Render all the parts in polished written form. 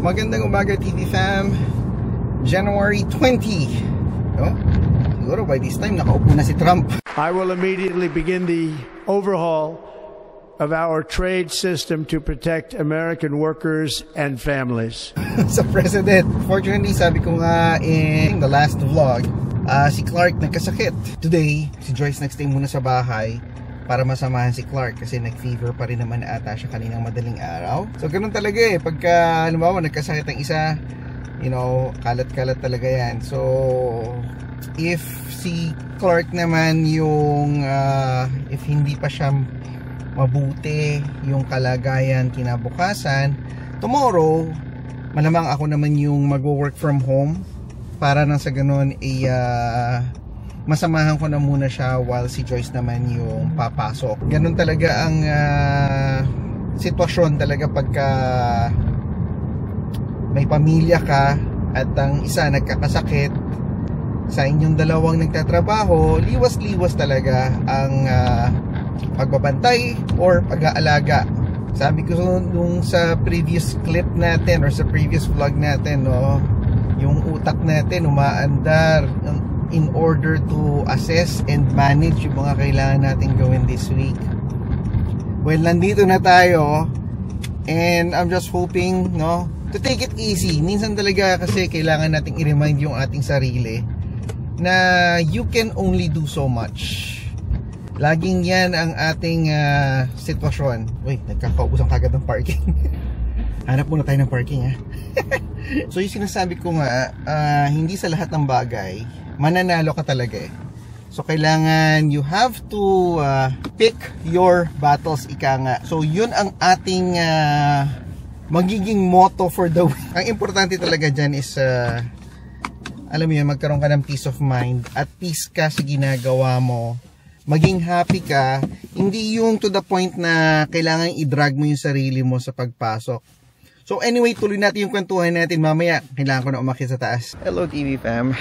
Magandang umaga TV fam. January 20. Oh, siguro by this time nakaupo na si Trump. I will immediately begin the overhaul of our trade system to protect American workers and families. Sa President, fortunately sabi ko nga in the last vlog, si Clark nagkasakit. Today, si Joyce nagstay muna sa bahay para masamahan si Clark kasi nag-fever pa rin naman ata siya kaninang madaling araw. So ganun talaga eh, pagka halimbawa nagkasakit ang isa, you know, kalat-kalat talaga yan. So if si Clark naman yung if hindi pa siya mabuti yung kalagayan kinabukasan, tomorrow malamang ako naman yung mag-work from home para nang sa ganun masamahan ko na muna siya while si Joyce naman yung papasok. Ganun talaga ang sitwasyon talaga pagka may pamilya ka at ang isa nagkakasakit. Sa inyong dalawang nagtatrabaho, liwas-liwas talaga ang pagbabantay or pag-aalaga. Sabi ko nung sa previous clip natin or sa previous vlog natin, no, yung utak natin umaandar in order to assess and manage yung mga kailangan natin gawin this week. Well, nandito na tayo and I'm just hoping, no, to take it easy. Minsan talaga kasi kailangan nating i-remind yung ating sarili na you can only do so much. Laging yan ang ating sitwasyon. Uy, nagkakaubusan kagad ng parking. Hanap muna tayo ng parking, ha. So yung sinasabi ko nga, hindi sa lahat ng bagay mananalo ka talaga eh. So kailangan you have to pick your battles, ika nga. So yun ang ating magiging motto for the week. Ang importante talaga dyan is alam mo yun, magkaroon ka ng peace of mind at peace ka sa ginagawa mo. Maging happy ka, hindi yung to the point na kailangan i-drag mo yung sarili mo sa pagpasok. So anyway, tuloy natin yung kwentuhan natin mamaya. Kailangan ko na umakyat sa taas. Hello TV fam.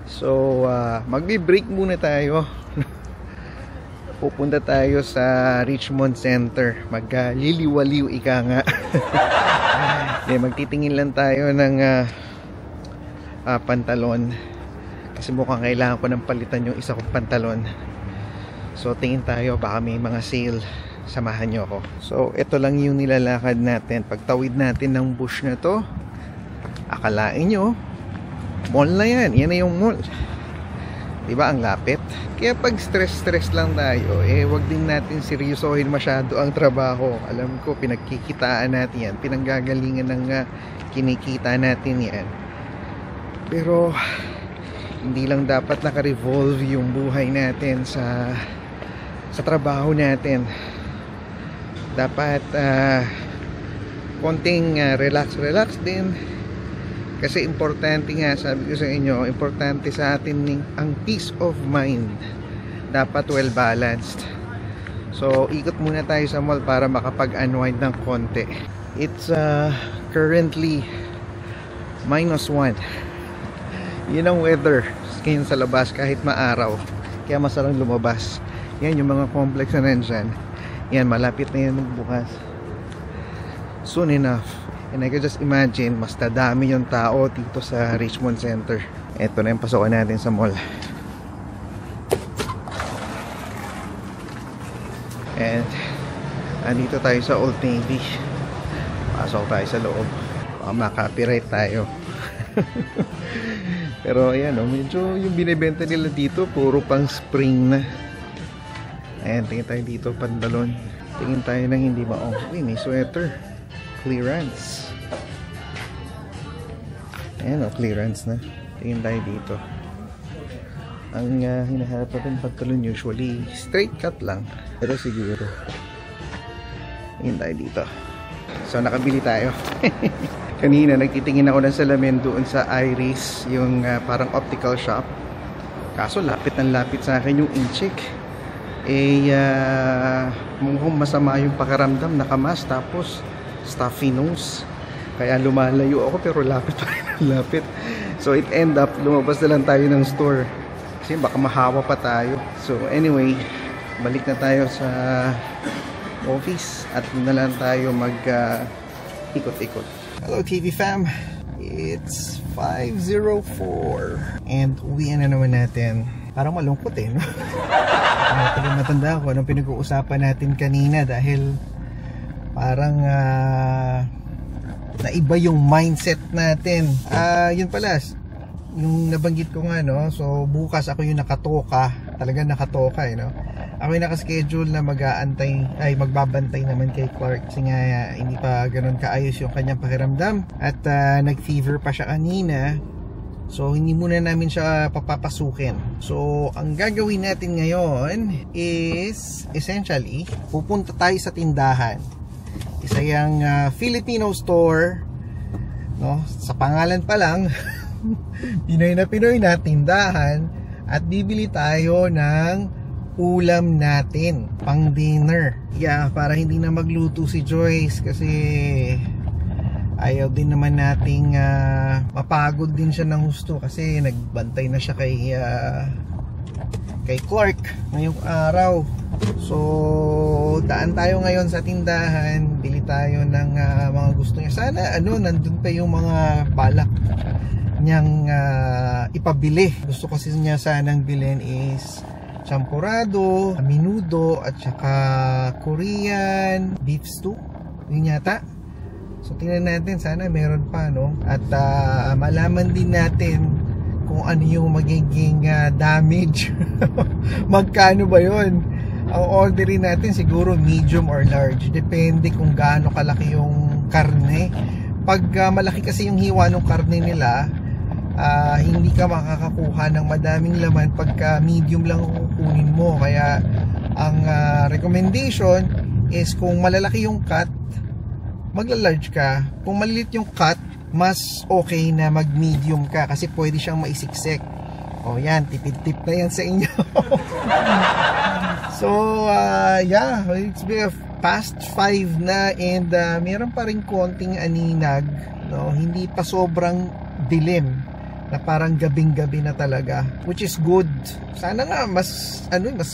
So magbi-break muna tayo. Pupunta tayo sa Richmond Center. Magliliwaliw ika nga. Magtitingin lang tayo ng pantalon. Kasi mukhang kailangan ko ng palitan yung isa kong pantalon. So tingin tayo, baka may mga sale. Samahan nyo ako. So ito lang yung nilalakad natin. Pagtawid natin ng bush na to, akalain nyo mall na yan. Yan na yung mall. Diba ang lapit? Kaya pag stress lang tayo, wag din natin seryosohin masyado ang trabaho. Alam ko, pinagkikitaan natin yan. Pinanggagalingan ng kinikita natin yan. Pero hindi lang dapat naka-revolve yung buhay natin sa trabaho natin. Dapat konting relax din. Kasi importante nga, sabi ko sa inyo, importante sa atin ang peace of mind. Dapat well balanced. So ikot muna tayo sa mall para makapag-unwind ng konti. It's currently -1. Yun ang weather ngayon sa labas kahit maaraw. Kaya masarap lumabas. Yan yung mga complex na nandyan. Yan, malapit na yan magbukas. Soon enough. And I can just imagine, mas dadami yung tao dito sa Richmond Center. Ito na yung pasokan natin sa mall. And andito tayo sa Old Navy. Pasok tayo sa loob. Baka makapiright tayo. Pero ayan, medyo yung binibenta nila dito puro pang spring na. Ayan, tingin tayo dito, pantalon. Tingin tayo ng hindi maong. Uy, may sweater. Clearance. Ayan o, clearance na. Tingin tayo dito. Ang hinahanap natin pantalon usually straight cut lang. Pero siguro tingin tayo dito. So nakabili tayo. Kanina nagtitingin ako ng salamin doon sa Iris, yung parang optical shop. Kaso lapit sa akin yung incheck. Mukhang masama yung pakiramdam, nakamas tapos stuffy nose. Kaya lumalayo ako pero lapit pa rin, lapit. So it end up lumabas na lang tayo ng store kasi baka mahawa pa tayo. So anyway, balik na tayo sa office at na lang tayo mag ikot-ikot. Hello TV fam. It's 5:04 and uwian na naman natin. Parang malungkot eh, no? Matanda ko anong pinag-uusapan natin kanina dahil parang naiba yung mindset natin. Yun pala, yung nabanggit ko nga, no? So bukas ako yung nakatoka, talaga nakatoka eh, no? Ako yung nakaschedule na magbabantay naman kay Clark kasi nga hindi pa ganun kaayos yung kanyang pakiramdam at nag-fever pa siya kanina. So hindi muna namin siya papapasukin. So ang gagawin natin ngayon is essentially pupunta tayo sa tindahan. Isa yung Filipino store, no? Sa pangalan pa lang Pinoy na tindahan at bibili tayo ng ulam natin pang dinner. Yeah, para hindi na magluto si Joyce kasi ayaw din naman nating mapagod din siya ng gusto kasi nagbantay na siya kay Clark ngayong araw. So daan tayo ngayon sa tindahan, bili tayo ng mga gusto niya. Sana nandun pa yung mga balak niyang ipabili. Gusto kasi niya sanang bilhin is champurado, menudo at saka Korean beef stew. Yun yata. So tingnan natin, sana meron pa, no? At malaman din natin kung ano yung magiging damage. Magkano ba yun? Ang orderin natin siguro medium or large. Depende kung gaano kalaki yung karne. Pag malaki kasi yung hiwa ng karne nila, hindi ka makakakuha ng madaming laman pagka medium lang kukunin mo. Kaya ang recommendation is kung malalaki yung cut, magla-large ka. Kung malilit yung cut, mas okay na mag-medium ka kasi pwede siyang maisiksik. O yan, tipid-tip na yan sa inyo. So yeah, it's been past 5 na and meron pa rin konting aninag, no? Hindi pa sobrang dilim na parang gabing-gabi na talaga, which is good. Sana nga mas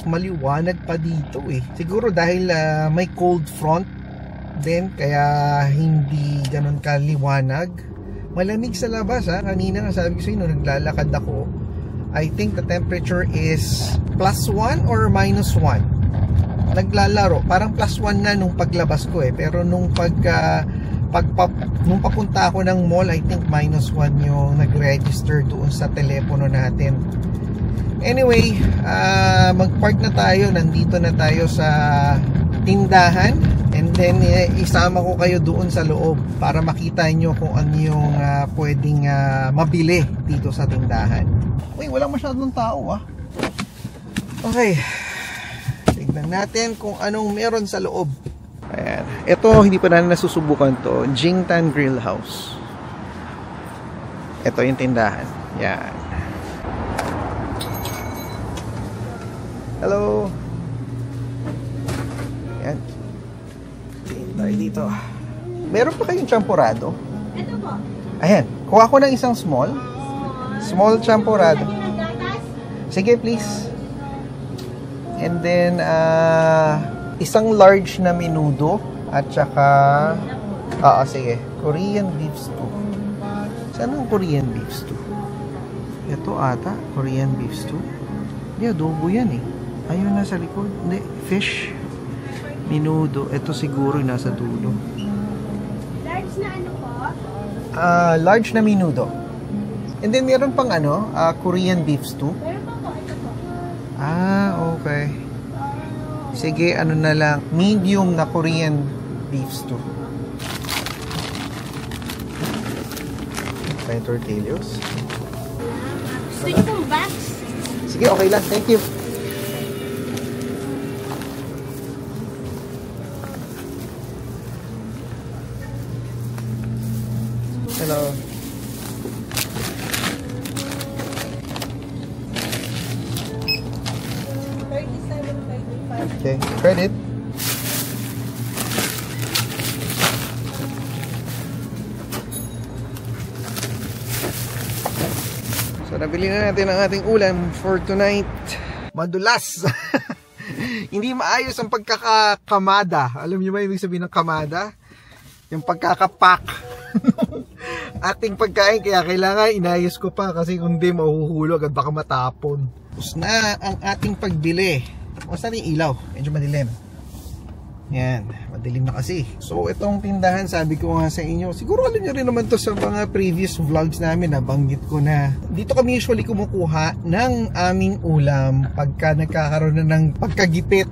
maliwanag pa dito eh. Siguro dahil may cold front din kaya hindi ganun kaliwanag. Malamig sa labas ha. Kanina nga sabi ko sa inyo, naglalakad ako, I think the temperature is +1 or -1. Naglalaro, parang +1 na nung paglabas ko eh, pero nung nung papunta ako ng mall, I think -1 yung nag-register doon sa telepono natin. Anyway, mag-park na tayo. Nandito na tayo sa tindahan. And then, isama ko kayo doon sa loob para makita nyo kung ano yung pwedeng mabili dito sa tindahan. Uy, walang masyadong tao ah. Okay. Tignan natin kung anong meron sa loob. Ayan. Ito, hindi pa natin nasusubukan to. Jingtan Grill House. Ito yung tindahan. Yan. Hello. Yan. Tingin tayo dito. Meron pa kayong champurado? Ito po. Ayan. Kuha ko ng isang small. Small champurado. Sige, please. And then, isang large na menudo at saka sige, Korean beef stew. Saan ang Korean beef stew? Ito ata, Korean beef stew. Hindi, adobo yan eh. Ayun, nasa likod. Hindi, fish. Menudo. Ito siguro nasa dulo. Large na ano po? Large na menudo. And then meron pang Korean beef stew. Meron pa po, ito po. Okay. Sige, na lang, medium na Korean beef stew. May tortillas. Gusto niyo pong box? Sige, okay lang. Thank you. Hello. Okay, credit. So, nabili na natin ang ating ulam for tonight. Madulas. Hindi maayos ang pagkakakamada. Alam niyo ba ibig sabihin ng kamada? Yung pagkakapak. ating pagkain, kaya kailangan inayos ko pa kasi kung di mahuhulog at baka matapon. Tapos na ang ating pagbili. O saan yung ilaw? Medyo madilim. Yan, madilim na kasi. So itong tindahan, sabi ko nga sa inyo, siguro alam nyo rin naman to sa mga previous vlogs namin, nabanggit ko na dito kami usually kumukuha ng aming ulam pagka nagkakaroon na ng pagkagipit.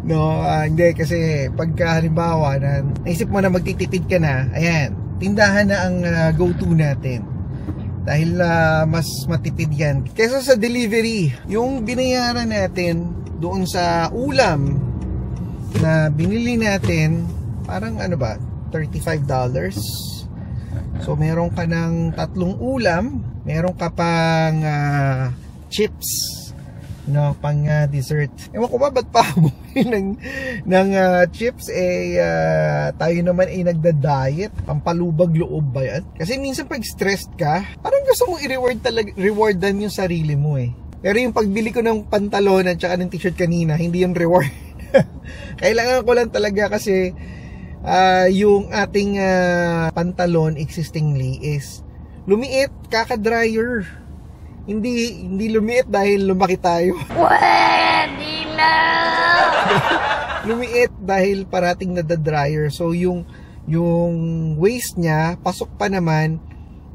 No, hindi kasi pagka halimbawa na naisip mo na magtitipid ka na, ayan, tindahan na ang go-to natin. Dahil mas matipid yan kesa sa delivery. Yung binayaran natin doon sa ulam na binili natin, parang ano ba, $35. So meron ka ng 3 ulam, meron ka pang chips, no, pang dessert. Ewan ko ba ba't pa bumili ng chips, tayo naman ay nagda-diet, pampalubag loob ba yan? Kasi minsan pag stressed ka, parang gusto mong rewardan yung sarili mo eh. Pero yung pagbili ko ng pantalon at saka ng t-shirt kanina, hindi yung reward. Kailangan ko lang talaga kasi yung ating pantalon existingly is lumiit, kaka-dryer. Hindi lumiit dahil lumaki tayo. Pwede na! Lumiit dahil parating nadadryer. So yung waist niya pasok pa naman,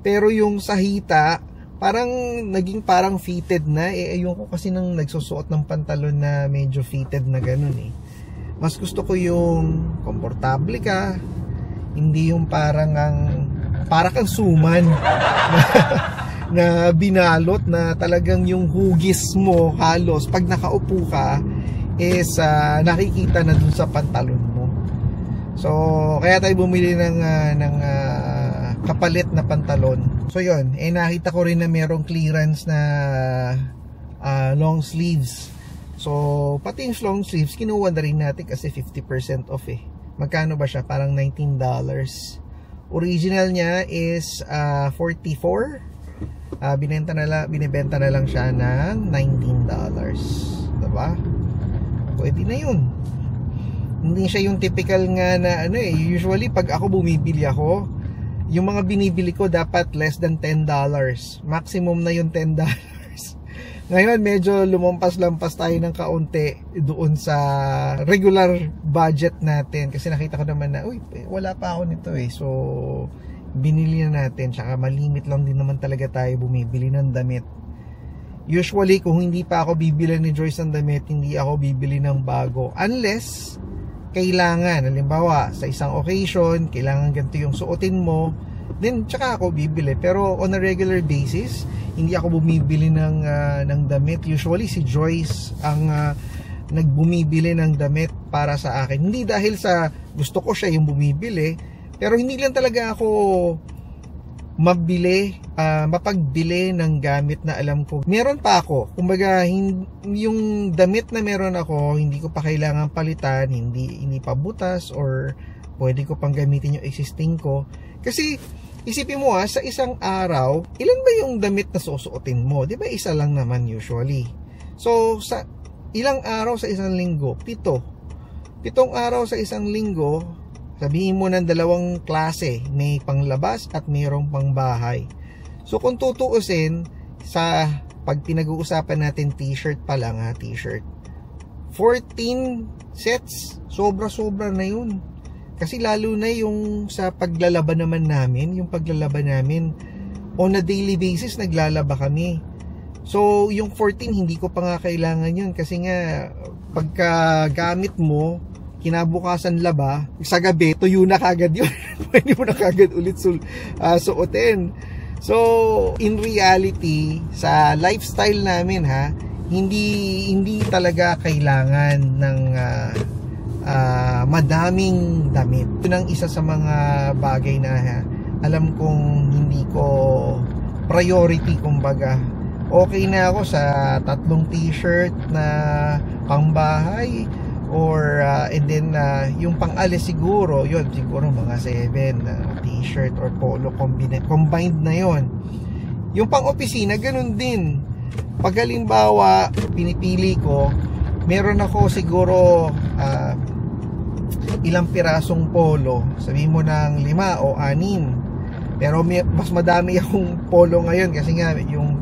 pero yung sa hita parang naging parang fitted na. Ayoko kasi nang nagsusuot ng pantalon na medyo fitted na ganun eh. Mas gusto ko yung komportable ka, hindi yung parang kang suman na binalot na talagang yung hugis mo halos pag nakaupo ka is nakikita na dun sa pantalon mo. So kaya tayo bumili ng kapalit na pantalon. So yun, nakita ko rin na merong clearance na long sleeves. So pati yung long sleeves kinuha na rin natin kasi 50% off eh. Magkano ba siya? Parang $19. Original niya is 44. Binibenta na lang siya ng $19. Diba? Pwede na yun. Hindi siya yung typical nga na usually pag ako bumibili ako, yung mga binibili ko dapat less than $10. Maximum na yung $10. Ngayon medyo lumampas-lampas tayo ng kaunti doon sa regular budget natin kasi nakita ko naman na wala pa ako nito eh. So binili na natin, tsaka malimit lang din naman talaga tayo bumibili ng damit. Usually kung hindi pa ako bibili ni Joyce ng damit, hindi ako bibili ng bago unless kailangan, halimbawa sa isang occasion kailangan ganito yung suotin mo, then tsaka ako bibili. Pero on a regular basis hindi ako bumibili ng damit. Usually si Joyce ang nagbumibili ng damit para sa akin, hindi dahil sa gusto ko siya yung bumibili, pero hindi lang talaga ako mapagbili ng gamit na alam ko meron pa ako. Kumbaga yung damit na meron ako hindi ko pa kailangan palitan, hindi pa butas, or pwede ko pang gamitin yung existing ko. Kasi isipin mo sa isang araw, ilan ba yung damit na susuotin mo? Di ba isa lang naman usually. So sa ilang araw sa isang linggo? 7 araw sa isang linggo. Sabihin mo ng 2 klase, may panglabas at mayroong pangbahay. So kung tutuusin, sa pag pinag-uusapan natin t-shirt pa lang t-shirt, 14 sets, sobra-sobra na yun. Kasi lalo na yung sa paglalaban naman namin, yung paglalaban namin on a daily basis naglalaba kami. So yung 14 hindi ko pa nga kailangan yun kasi nga pagka gamit mo kinabukasan laba, sa gabi tuyo na kagad yun. Pwede mo na kagad ulit suotin. So in reality sa lifestyle namin hindi talaga kailangan ng madaming damit. Ito ang isa sa mga bagay na alam kong hindi ko priority. Kumbaga okay na ako sa 3 t-shirt na pangbahay, or and then yung pang-alis siguro mga 7 t-shirt or polo combined na yon. Yung pang-opisina ganun din. Pag halimbawa pinipili ko, meron ako siguro ilang pirasong polo, sabihin mo ng 5 o 6. Pero mas madami akong polo ngayon kasi nga yung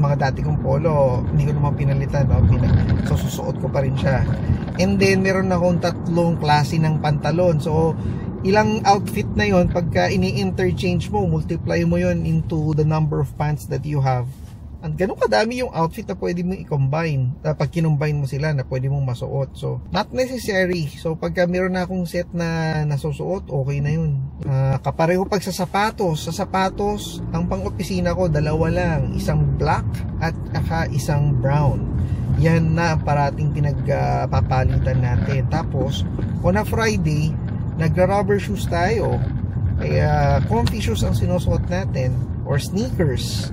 mga dati kong polo hindi ko naman pinalitan, no? So susuot ko pa rin siya. And then meron akong 3 klase ng pantalon. So ilang outfit na yon, pagka ini-interchange mo, multiply mo yon into the number of pants that you have. And ganun kadami yung outfit na pwede mong i-combine. Pag kinumbine mo sila na pwede mong masuot. So, not necessary. So, pagka meron na akong set na nasusuot, okay na yun. Kapareho pag sa sapatos. Sa sapatos, ang pang-opisina ko, 2 lang. Isang black at isang brown. Yan na ang parating pinagpapalitan natin. Tapos, on a Friday, nagra-rubber shoes tayo. Kaya, comfy shoes ang sinusuot natin. Or sneakers.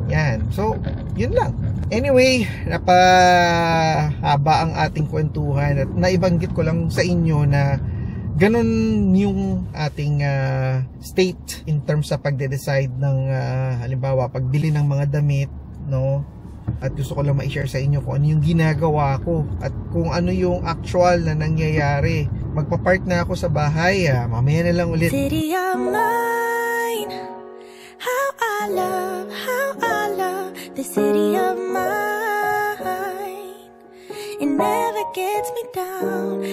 Yan. So, yun lang. Anyway, napahaba ang ating kwentuhan at naibanggit ko lang sa inyo na ganun yung ating state in terms sa pagde-decide ng halimbawa, pagbili ng mga damit, no? At gusto ko lang ma-share sa inyo kung ano yung ginagawa ko at kung ano yung actual na nangyayari. Magpa-park na ako sa bahay. Mamaya na lang ulit. City of mine, how I love the city of mine. It never gets me down.